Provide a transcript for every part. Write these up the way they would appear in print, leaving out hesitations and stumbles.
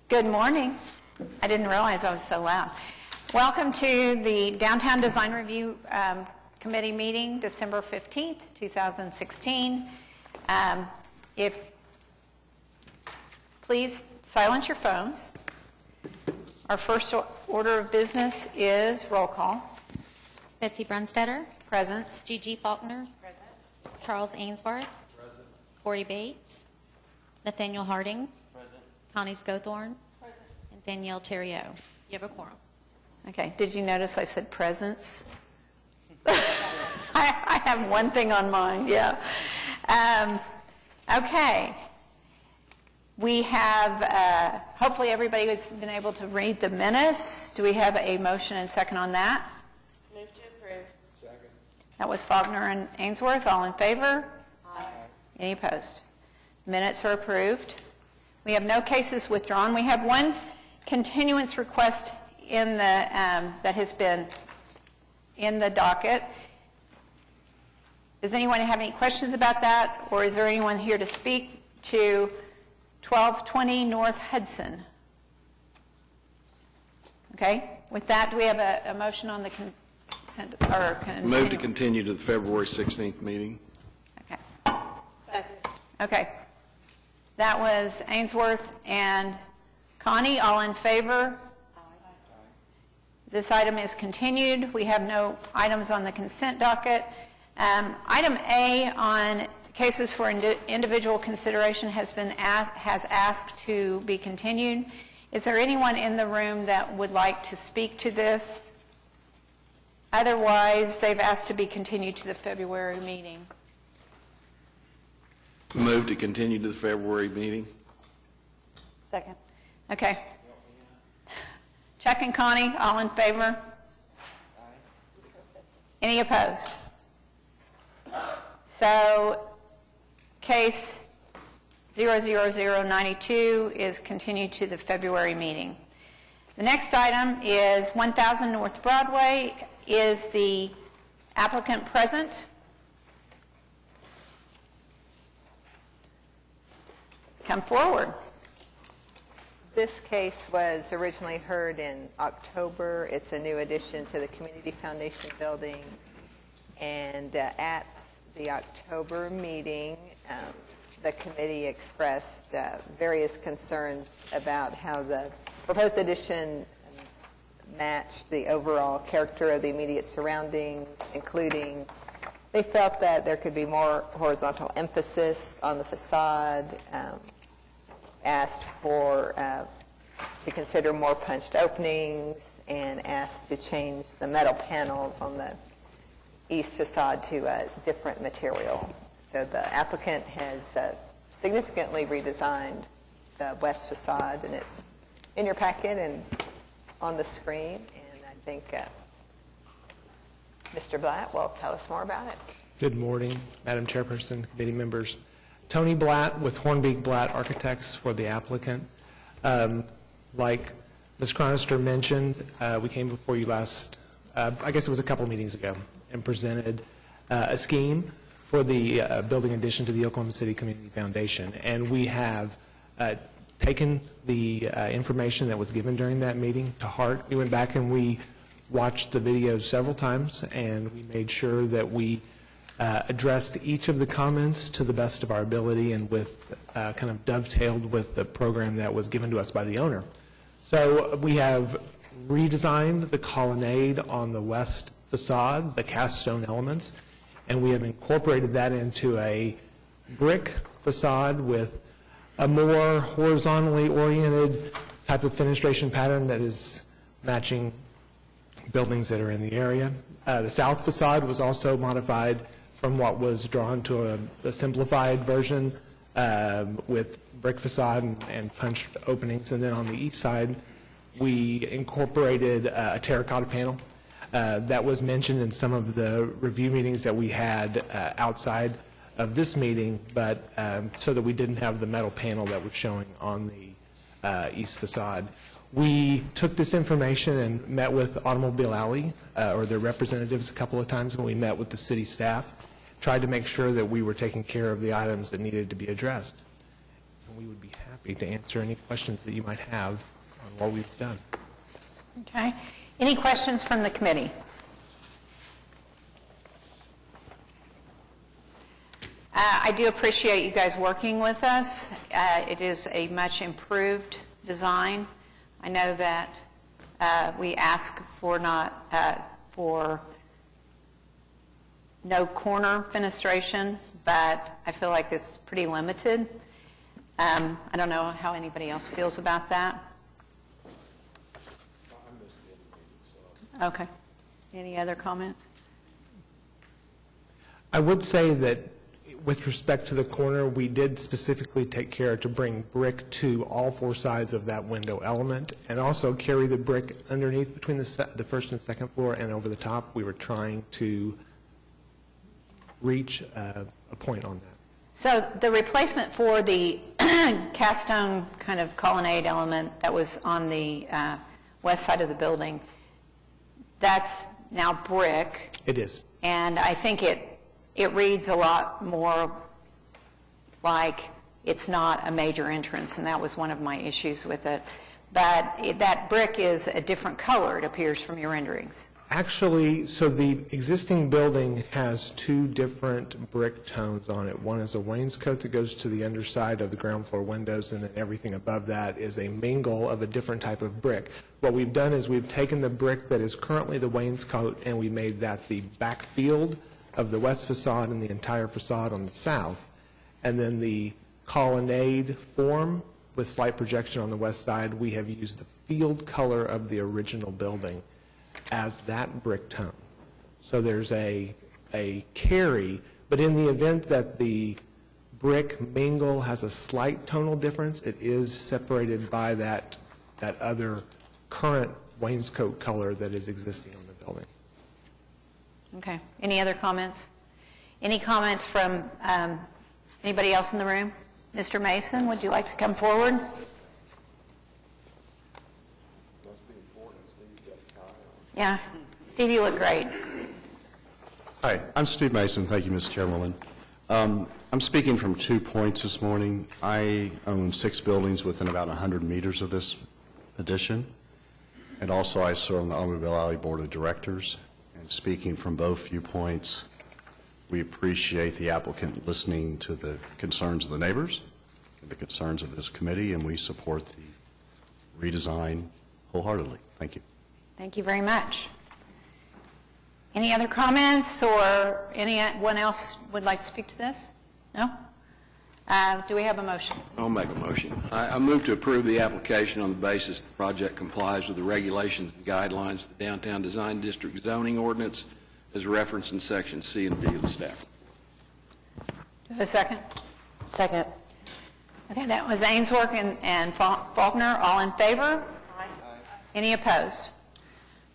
Good morning. I didn't realize I was so loud. Welcome to the Downtown Design Review Committee meeting, December 15th, 2016. Please silence your phones. Our first order of business is roll call. Betsy Brunstetter. Present. Gigi Faulkner. Present. Charles Ainsworth. Present. Corey Bates. Nathaniel Harding. Present. Connie Scothorn. Present. And Danielle Theriot. You have a quorum. Okay. Did you notice I said presence? I have one thing on mine, yeah. Okay. We have, hopefully everybody has been able to read the minutes. Do we have a motion and second on that? Move to approve. Second. That was Faulkner and Ainsworth. All in favor? Aye. Any opposed? Minutes are approved. We have no cases withdrawn. We have one continuance request in the, that has been in the docket. Does anyone have any questions about that, or is there anyone here to speak to 1220 North Hudson? Okay. With that, do we have a motion on the consent or Move to continue to the February 16th meeting. Okay. Second. Okay. That was Ainsworth and Connie. All in favor? Aye. This item is continued. We have no items on the consent docket. Item A on cases for individual consideration has asked to be continued. Is there anyone in the room that would like to speak to this? Otherwise, they've asked to be continued to the February meeting. Move to continue to the February meeting. Second. Okay. Chuck and Connie, all in favor? Any opposed? So case 00092 is continued to the February meeting. The next item is 1000 North Broadway. Is the applicant present? Come forward. This case was originally heard in October. It's a new addition to the Community Foundation building. And at the October meeting, the committee expressed various concerns about how the proposed addition matched the overall character of the immediate surroundings, including they felt that there could be more horizontal emphasis on the facade, asked for to consider more punched openings, and asked to change the metal panels on the east facade to a different material. So the applicant has significantly redesigned the west facade, and it's in your packet and on the screen. And I think Mr. Blatt will tell us more about it. Good morning, Madam Chairperson, committee members. Tony Blatt with Hornbeek Blatt Architects for the applicant. Like Ms. Chronister mentioned, we came before you last, I guess it was a couple meetings ago, and presented a scheme for the building addition to the Oklahoma City Community Foundation. And we have taken the information that was given during that meeting to heart. We went back and we watched the videos several times, and we made sure that we addressed each of the comments to the best of our ability and with kind of dovetailed with the program that was given to us by the owner. So we have redesigned the colonnade on the west facade, the cast stone elements, and we have incorporated that into a brick facade with a more horizontally oriented type of fenestration pattern that is matching buildings that are in the area. The south facade was also modified from what was drawn to a simplified version with brick facade and punched openings. And then on the east side, we incorporated a terracotta panel that was mentioned in some of the review meetings that we had outside of this meeting, but so that we didn't have the metal panel that was showing on the east facade. We took this information and met with Automobile Alley or their representatives a couple of times when we met with the city staff, tried to make sure that we were taking care of the items that needed to be addressed. And we would be happy happy to answer any questions that you might have on what we've done. Okay. Any questions from the committee? I do appreciate you guys working with us. It is a much improved design. I know that we ask for for no corner fenestration, but I feel like this is pretty limited. I don't know how anybody else feels about that. Okay. Any other comments? I would say that with respect to the corner, we did specifically take care to bring brick to all four sides of that window element and also carry the brick underneath between the first and second floor and over the top. We were trying to reach a point on that. So the replacement for the cast stone kind of colonnade element that was on the west side of the building, that's now brick. It is. And I think it reads a lot more like it's not a major entrance, and that was one of my issues with it. But that brick is a different color, it appears, from your renderings. Actually, so the existing building has two different brick tones on it. One is a wainscot that goes to the underside of the ground floor windows, and then everything above that is a mingle of a different type of brick. What we've done is we've taken the brick that is currently the wainscot, and we made that the back field of the west facade and the entire facade on the south. And then the colonnade form with slight projection on the west side, we have used the field color of the original building as that brick tone. So there's a carry, but in the event that the brick mingle has a slight tonal difference, it is separated by that other current wainscot color that is existing on the building. Okay. Any other comments? Any comments from anybody else in the room? Mr. Mason, would you like to come forward? Yeah. Steve, you look great. Hi, I'm Steve Mason. Thank you, Ms. Chairwoman. I'm speaking from 2 points this morning. I own 6 buildings within about 100 meters of this addition, and also I serve on the Automobile Alley Board of Directors. And speaking from both viewpoints, we appreciate the applicant listening to the concerns of the neighbors, and the concerns of this committee, and we support the redesign wholeheartedly. Thank you. Thank you very much. Any other comments, or anyone else would like to speak to this? No? Do we have a motion? I'll make a motion. I move to approve the application on the basis the project complies with the regulations and guidelines of the Downtown Design District zoning ordinance as referenced in section C and D of the staff. Do we have a second? Second. Okay, that was Ainsworth and Faulkner. All in favor? Aye. Any opposed?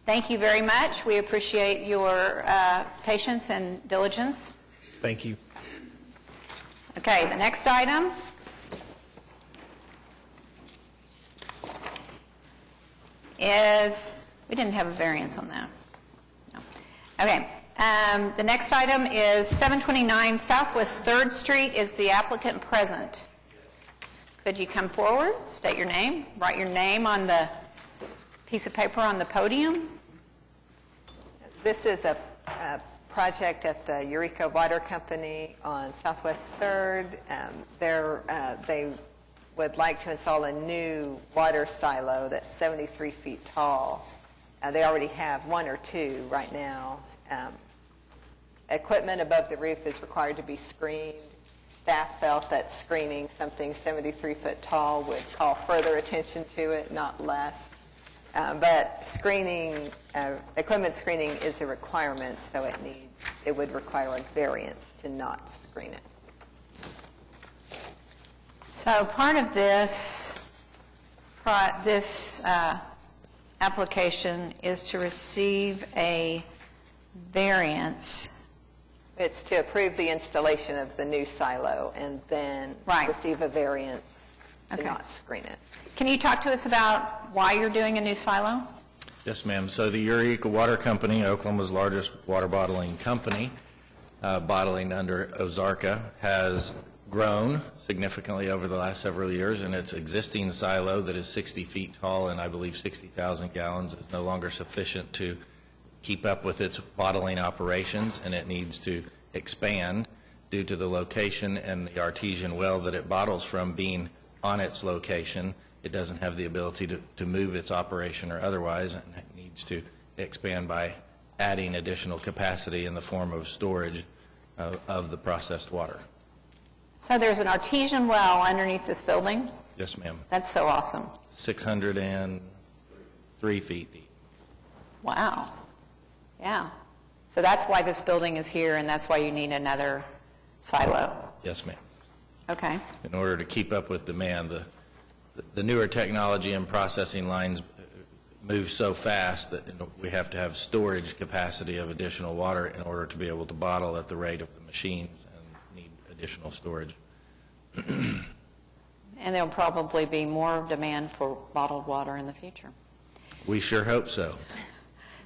Thank you very much. We appreciate your patience and diligence. Thank you. Okay, the next item is, we didn't have a variance on that. No. Okay, the next item is 729 Southwest 3rd Street. Is the applicant present? Could you come forward, state your name, write your name on the piece of paper on the podium? This is a project at the Eureka Water Company on Southwest 3rd. They would like to install a new water silo that's 73 feet tall. They already have 1 or 2 right now. Equipment above the roof is required to be screened. Staff felt that screening something 73 foot tall would call further attention to it, not less. But screening, equipment screening is a requirement, so it would require a variance to not screen it. So part of this application is to receive a variance. It's to approve the installation of the new silo and then receive a variance to not screen it. Can you talk to us about why you're doing a new silo? Yes, ma'am. So the Eureka Water Company, Oklahoma's largest water bottling company, bottling under Ozarka, has grown significantly over the last several years, and its existing silo that is 60 feet tall and I believe 60,000 gallons is no longer sufficient to keep up with its bottling operations, and it needs to expand due to the location and the artesian well that it bottles from being on its location. It doesn't have the ability to move its operation or otherwise, and it needs to expand by adding additional capacity in the form of storage of the processed water. So there's an artesian well underneath this building? Yes, ma'am. That's so awesome. 603 feet deep. Wow. Yeah. So that's why this building is here, and that's why you need another silo. Yes, ma'am. Okay. In order to keep up with demand, the newer technology and processing lines move so fast that we have to have storage capacity of additional water in order to be able to bottle at the rate of the machines and need additional storage. And there'll probably be more demand for bottled water in the future. We sure hope so.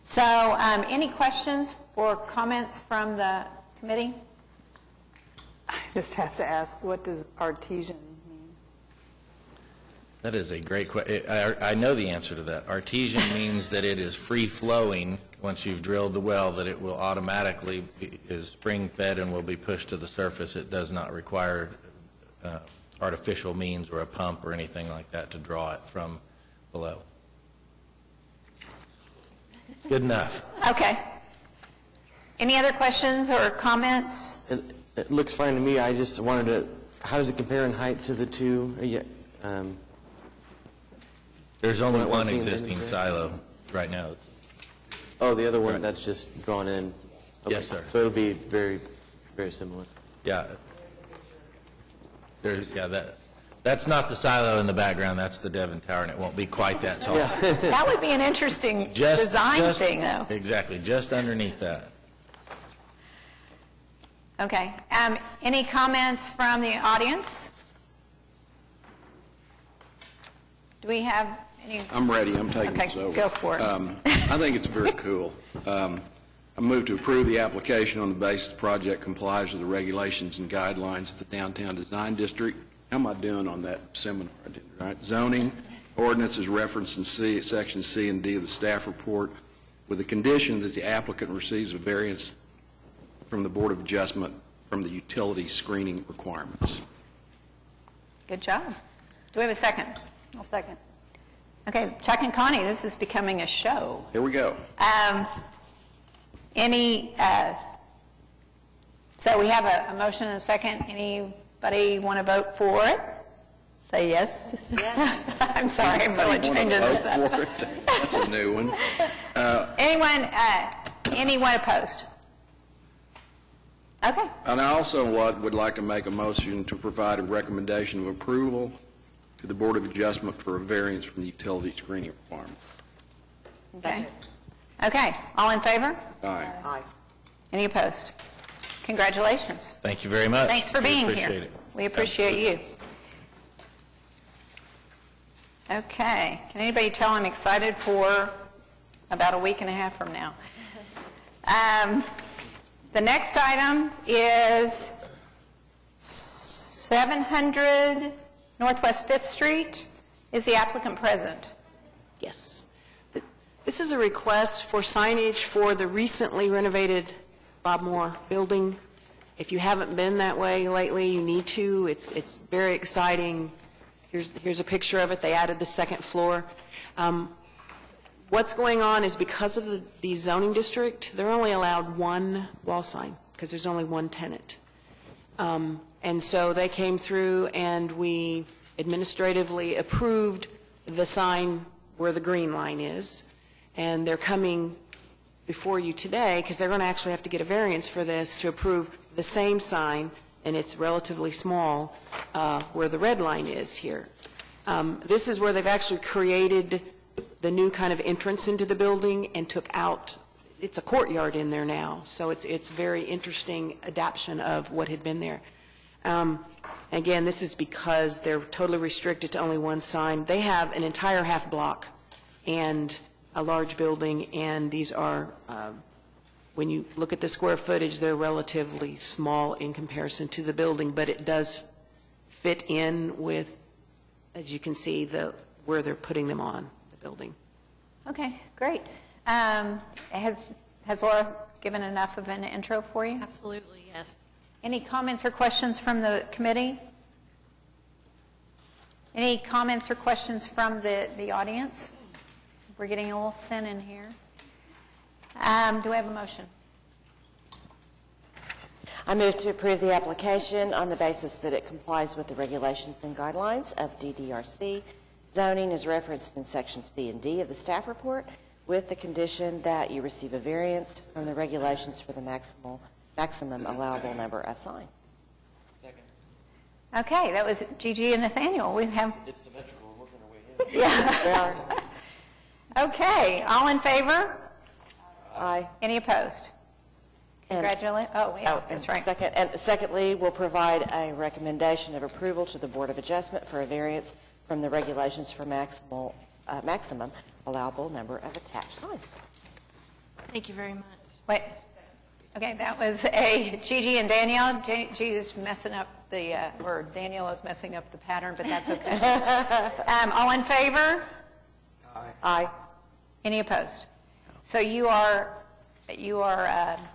So any questions or comments from the committee? I just have to ask, what does artesian mean? That is a great question. I know the answer to that. Artesian means that it is free-flowing once you've drilled the well, that it will automatically is spring-fed and will be pushed to the surface. It does not require artificial means or a pump or anything like that to draw it from below. Good enough. Okay. Any other questions or comments? It looks fine to me. I just wanted to, how does it compare in height to the two? There's only What- one what's in existing there? silo right now. Oh, the other one, Correct. that's just drawn in? Okay. Yes, sir. So it'll be very, very similar. Yeah. That's not the silo in the background. That's the Devon Tower, and it won't be quite that tall. That would be an interesting design thing, though. Exactly, just underneath that. Okay. Any comments from the audience? Do we have any? I'm ready. I'm taking Okay, this over. go for it. I think it's very cool. I move to approve the application on the basis the project complies with the regulations and guidelines of the Downtown Design District. How am I doing on that seminar I did, right? Zoning ordinance is referenced in section C and D of the staff report, with the condition that the applicant receives a variance from the Board of Adjustment from the utility screening requirements. Good job. Do we have a second? I'll second. Okay, Chuck and Connie, this is becoming a show. Here we go. So we have a motion and a second. Anybody want to vote for it? Say yes. I'm sorry, I'm really changing this up. Vote for it. That's a new one. Anyone opposed? Okay. And I also would like to make a motion to provide a recommendation of approval to the Board of Adjustment for a variance from the utility screening requirement. Okay. Okay, all in favor? Aye. Aye. Any opposed? Congratulations. Thank you very much. Thanks for being We here. appreciate it. We appreciate you. Okay, can anybody tell I'm excited for about a week and a half from now? The next item is 700 Northwest 5th Street. Is the applicant present? Yes. This is a request for signage for the recently renovated Bob Moore building. If you haven't been that way lately, you need to. It's very exciting. Here's a picture of it. They added the second floor. What's going on is because of the zoning district, they're only allowed one wall sign because there's only one tenant. And so they came through and we administratively approved the sign where the green line is. And they're coming before you today because they're going to actually have to get a variance for this to approve the same sign, and it's relatively small, where the red line is here. This is where they've actually created the new kind of entrance into the building and took out, it's a courtyard in there now, so it's very interesting adaptation of what had been there. Again, this is because they're totally restricted to only one sign. They have an entire half block and a large building, and these are, when you look at the square footage, they're relatively small in comparison to the building, but it does fit in with, as you can see, where they're putting them on the building. Okay, great. Has Laura given enough of an intro for you? Absolutely, yes. Any comments or questions from the committee? Any comments or questions from the audience? We're getting a little thin in here. Do we have a motion? I move to approve the application on the basis that it complies with the regulations and guidelines of DDRC. Zoning is referenced in Section C and D of the staff report, with the condition that you receive a variance from the regulations for the maximum allowable number of signs. Okay, that was Gigi and Nathaniel. We have. It's symmetrical. We're going to weigh in. Yeah. Okay, all in favor? Aye. Any opposed? Congratulations. Oh, yeah, that's right. Secondly, we'll provide a recommendation of approval to the Board of Adjustment for a variance from the regulations for maximum allowable number of attached signs. Thank you very much. Wait. Okay, that was a Gigi and Danielle. Gigi is messing up or Danielle is messing up the pattern, but that's okay. All in favor? Aye. Any opposed? So you are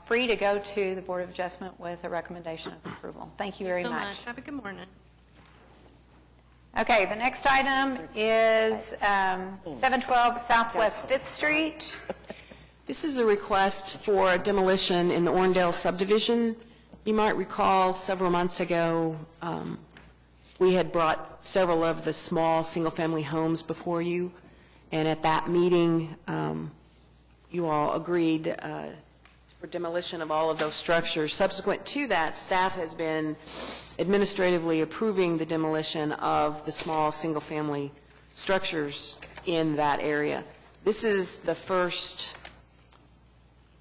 free to go to the Board of Adjustment with a recommendation of approval. Thank you very much. Have a good morning. Okay, the next item is 712 Southwest 5th Street. This is a request for demolition in the Orndale subdivision. You might recall several months ago, we had brought several of the small single-family homes before you, and at that meeting, you all agreed for demolition of all of those structures. Subsequent to that, staff has been administratively approving the demolition of the small single-family structures in that area. This is the first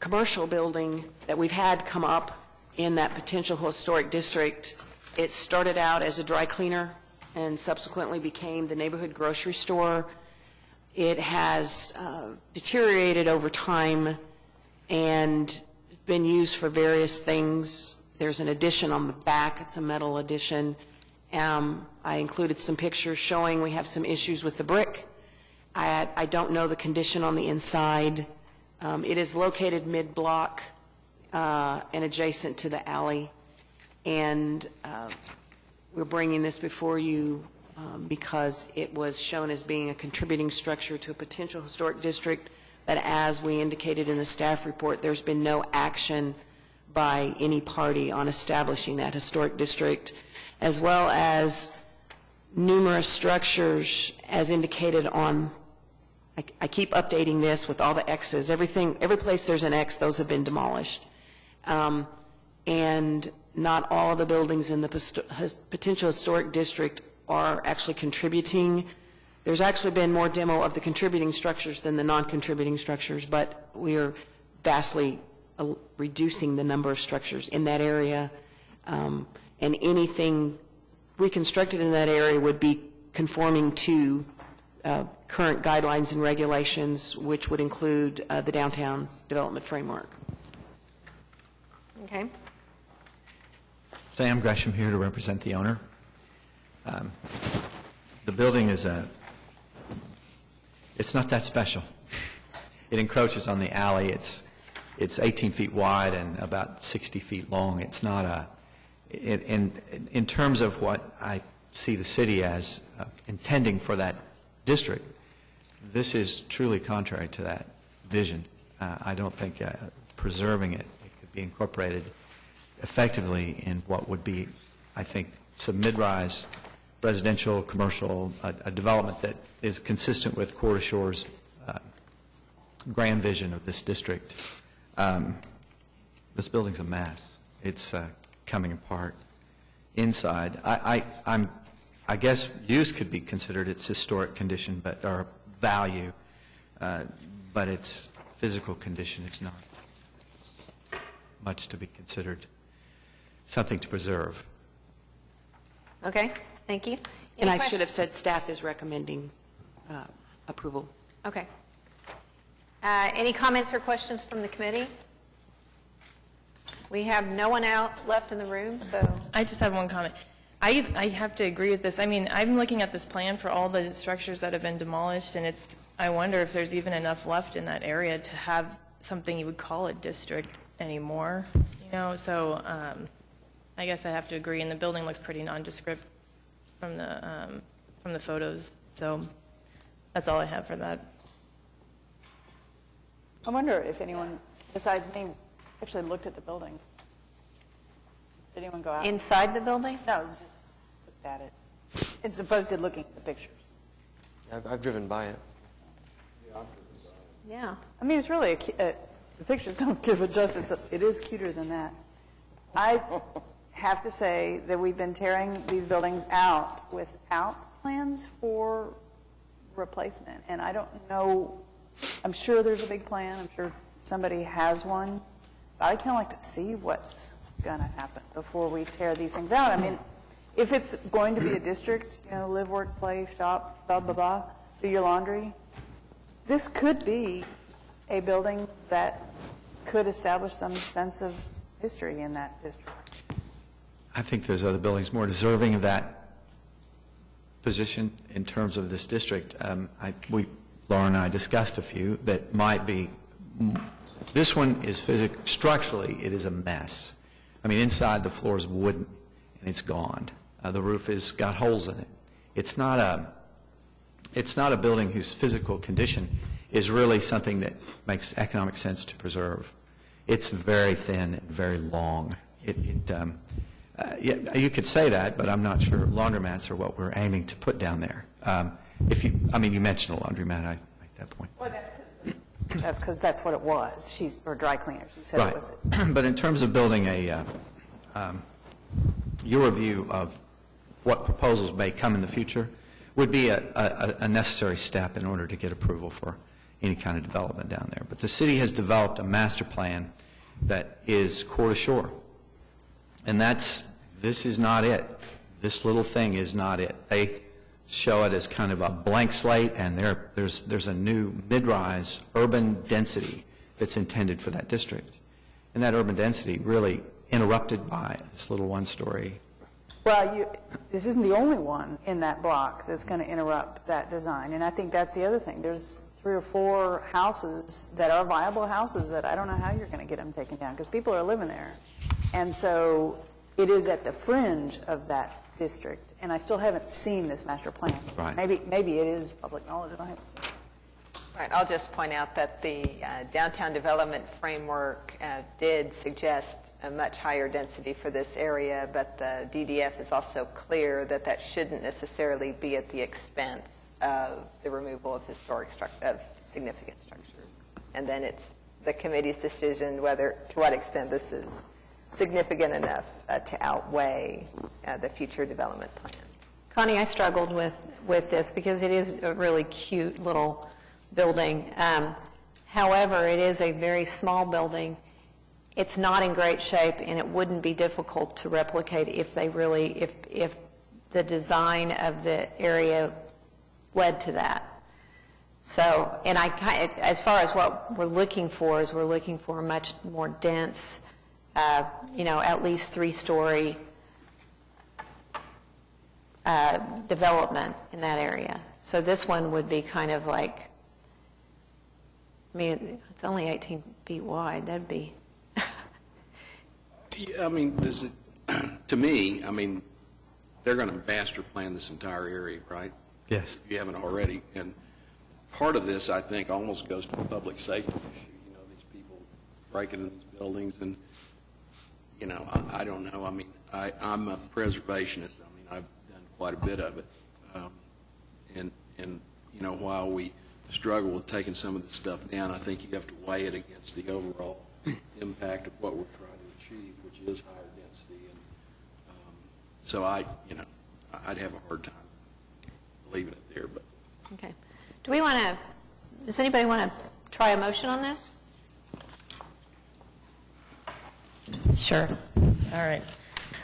commercial building that we've had come up in that potential historic district. It started out as a dry cleaner and subsequently became the neighborhood grocery store. It has deteriorated over time and been used for various things. There's an addition on the back. It's a metal addition. I included some pictures showing we have some issues with the brick. I don't know the condition on the inside. It is located mid-block and adjacent to the alley. And we're bringing this before you because it was shown as being a contributing structure to a potential historic district, but as we indicated in the staff report, there's been no action by any party on establishing that historic district, as well as numerous structures as indicated on, I keep updating this with all the X's. Every place there's an X, those have been demolished. And not all of the buildings in the potential historic district are actually contributing. There's actually been more demo of the contributing structures than the non-contributing structures, but we are vastly reducing the number of structures in that area. And anything reconstructed in that area would be conforming to current guidelines and regulations, which would include the downtown development framework. Okay. Sam Gresham here to represent the owner. The building is it's not that special. It encroaches on the alley. It's 18 feet wide and about 60 feet long. It's not in terms of what I see the city as intending for that district, this is truly contrary to that vision. I don't think preserving it could be incorporated effectively in what would be, I think, some mid-rise residential, commercial, a development that is consistent with Corder Shore's grand vision of this district. This building's a mess. It's coming apart inside. I guess use could be considered its historic condition, or value, but its physical condition is not much to be considered something to preserve. Okay, thank you. And I should have said staff is recommending approval. Okay. Any comments or questions from the committee? We have no one out left in the room, so. I just have one comment. I have to agree with this. I mean, I'm looking at this plan for all the structures that have been demolished, and I wonder if there's even enough left in that area to have something you would call a district anymore, so I guess I have to agree, and the building looks pretty nondescript from the photos, so that's all I have for that. I wonder if anyone besides me actually looked at the building. Did anyone go out? Inside the building? No, just looked at it. As opposed to looking at the pictures. I've driven by it. Yeah. I mean, it's really, the pictures don't give it justice. It is cuter than that. I have to say that we've been tearing these buildings out without plans for replacement. And I don't know, I'm sure there's a big plan. I'm sure somebody has one. But I kind of like to see what's going to happen before we tear these things out. I mean, if it's going to be a district, live, work, play, shop, blah, blah, blah, do your laundry, this could be a building that could establish some sense of history in that district. I think there's other buildings more deserving of that position in terms of this district. Laura and I discussed a few that might be. This one is structurally, it is a mess. I mean, inside the floor is wooden, and it's gone. The roof has got holes in it. It's not a building whose physical condition is really something that makes economic sense to preserve. It's very thin and very long. You could say that, but I'm not sure laundromats are what we're aiming to put down there. You mentioned a laundromat. I make that point. Well, that's because that's what it was. Or dry cleaner. She said Right. it was. But in terms of building your view of what proposals may come in the future would be a necessary step in order to get approval for any kind of development down there. But the city has developed a master plan that is core to shore. And this is not it. This little thing is not it. They show it as kind of a blank slate, and there's a new mid-rise urban density that's intended for that district. And that urban density really interrupted by this little one-story. Well, this isn't the only one in that block that's going to interrupt that design. And I think that's the other thing. There's 3 or 4 houses that are viable houses that I don't know how you're going to get them taken down because people are living there. And so it is at the fringe of that district. And I still haven't seen this master plan. Right. Maybe it is public knowledge. I haven't seen it. Right, I'll just point out that the downtown development framework did suggest a much higher density for this area, but the DDF is also clear that that shouldn't necessarily be at the expense of the removal of significant structures. And then it's the committee's decision to what extent this is significant enough to outweigh the future development plans. Connie, I struggled with this because it is a really cute little building. However, it is a very small building. It's not in great shape, and it wouldn't be difficult to replicate if the design of the area led to that. So, and as far as what we're looking for is we're looking for a much more dense, at least 3-story development in that area. So this one would be kind of like, it's only 18 feet wide. That'd be. Yeah, to me, they're going to master plan this entire area, right? Yes. If you haven't already. And part of this, I think, almost goes to the public safety issue. These people breaking in these buildings and, I don't know. I'm a preservationist. I've done quite a bit of it. While we struggle with taking some of this stuff down, I think you have to weigh it against the overall impact of what we're trying to achieve, which is higher density. And so I'd have a hard time leaving it there. But Okay. Does anybody want to try a motion on this? Sure. All right.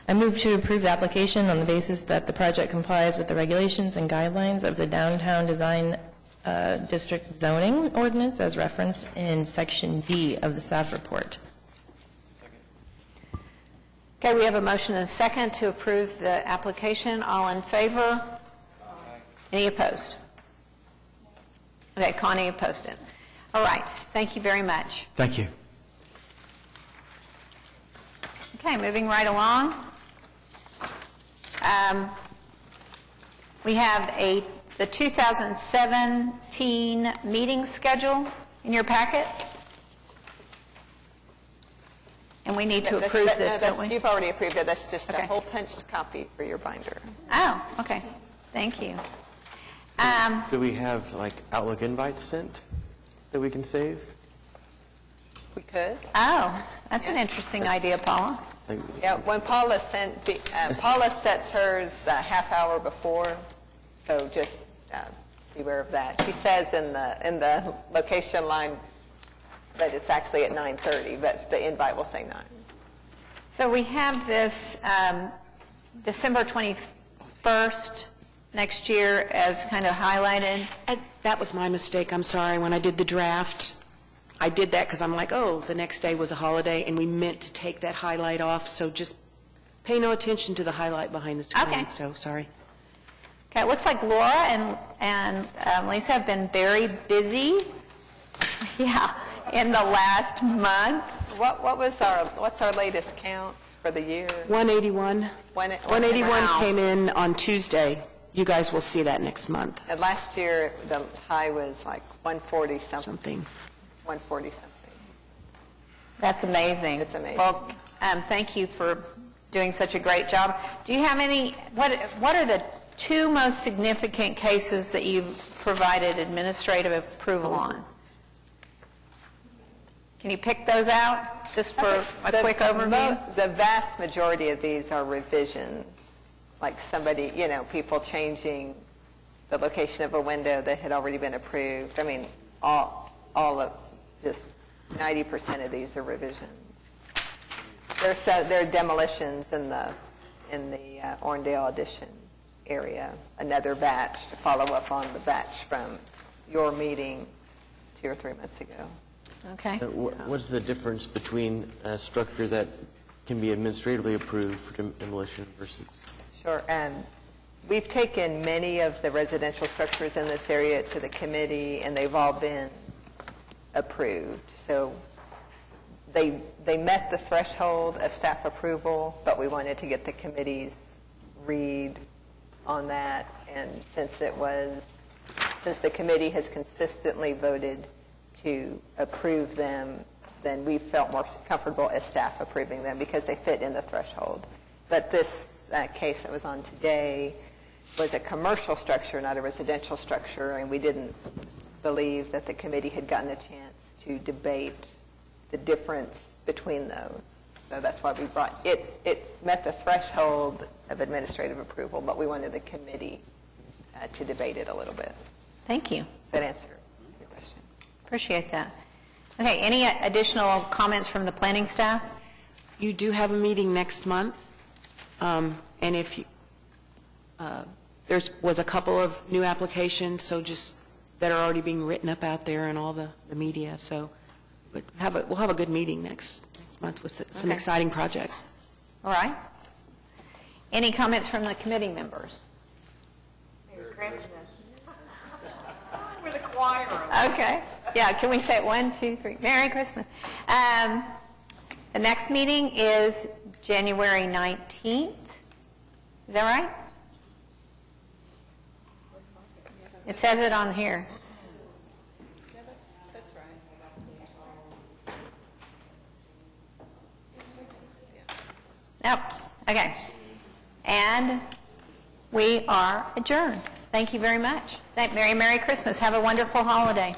I move to approve the application on the basis that the project complies with the regulations and guidelines of the Downtown Design District Zoning Ordinance as referenced in Section D of the staff report. Okay, Okay, we have a motion and a second to approve the application. All in favor? Any opposed? Okay, Connie opposed it. All right, thank you very much. Thank you. Okay, moving right along. We have the 2017 meeting schedule in your packet. And we need to approve this, don't we? You've already approved it. That's just Okay. a whole punched copy for your binder. Oh, okay. Thank you. Do we have like Outlook invites sent that we can save? We could. Oh, that's an interesting idea, Paula. Like, Yeah, when Paula Paula sets hers a half hour before, so just beware of that. She says in the location line that it's actually at 9:30, but the invite will say 9. So we have this December 21st next year as kind of highlighted. And that was my mistake, I'm sorry. When I did the draft, I did that because I'm like, oh, the next day was a holiday, and we meant to take that highlight off, so just pay no attention to the highlight behind the screen. Okay. So, sorry. Okay, it looks like Laura and Lisa have been very busy. Yeah, in the last month. What's our latest count for the year? 181. 181 Wow. came in on Tuesday. You guys will see that next month. And last year, the high was like 140 something. Something. 140 something. That's amazing. It's amazing. Well, thank you for doing such a great job. Do you have any, what are the 2 most significant cases that you've provided administrative approval on? Can you pick those out, just for a quick overview? The vast majority of these are revisions, like somebody, people changing the location of a window that had already been approved. I mean, all of, just 90% of these are revisions. There are demolitions in the Orndale addition area, another batch to follow up on the batch from your meeting 2 or 3 months ago. Okay. What's the difference between a structure that can be administratively approved for demolition versus? Sure. We've taken many of the residential structures in this area to the committee, and they've all been approved. So they met the threshold of staff approval, but we wanted to get the committee's read on that. And since the committee has consistently voted to approve them, then we felt more comfortable as staff approving them because they fit in the threshold. But this case that was on today was a commercial structure, not a residential structure, and we didn't believe that the committee had gotten a chance to debate the difference between those. So that's why we brought it. It met the threshold of administrative approval, but we wanted the committee to debate it a little bit. Thank you. Does that answer your question? Appreciate that. Okay, any additional comments from the planning staff? You do have a meeting next month, and if you, there was a couple of new applications, so just that are already being written up out there in all the media. So we'll have a good meeting next month with some Okay. exciting projects. All right. Any comments from the committee members? Merry Christmas. We're the choir. Okay. Yeah, can we say it? 1, 2, 3. Merry Christmas. The next meeting is January 19th. Is that right? It says it on here. Yeah, that's right. Nope. Okay. And we are adjourned. Thank you very much. Merry Christmas. Have a wonderful holiday.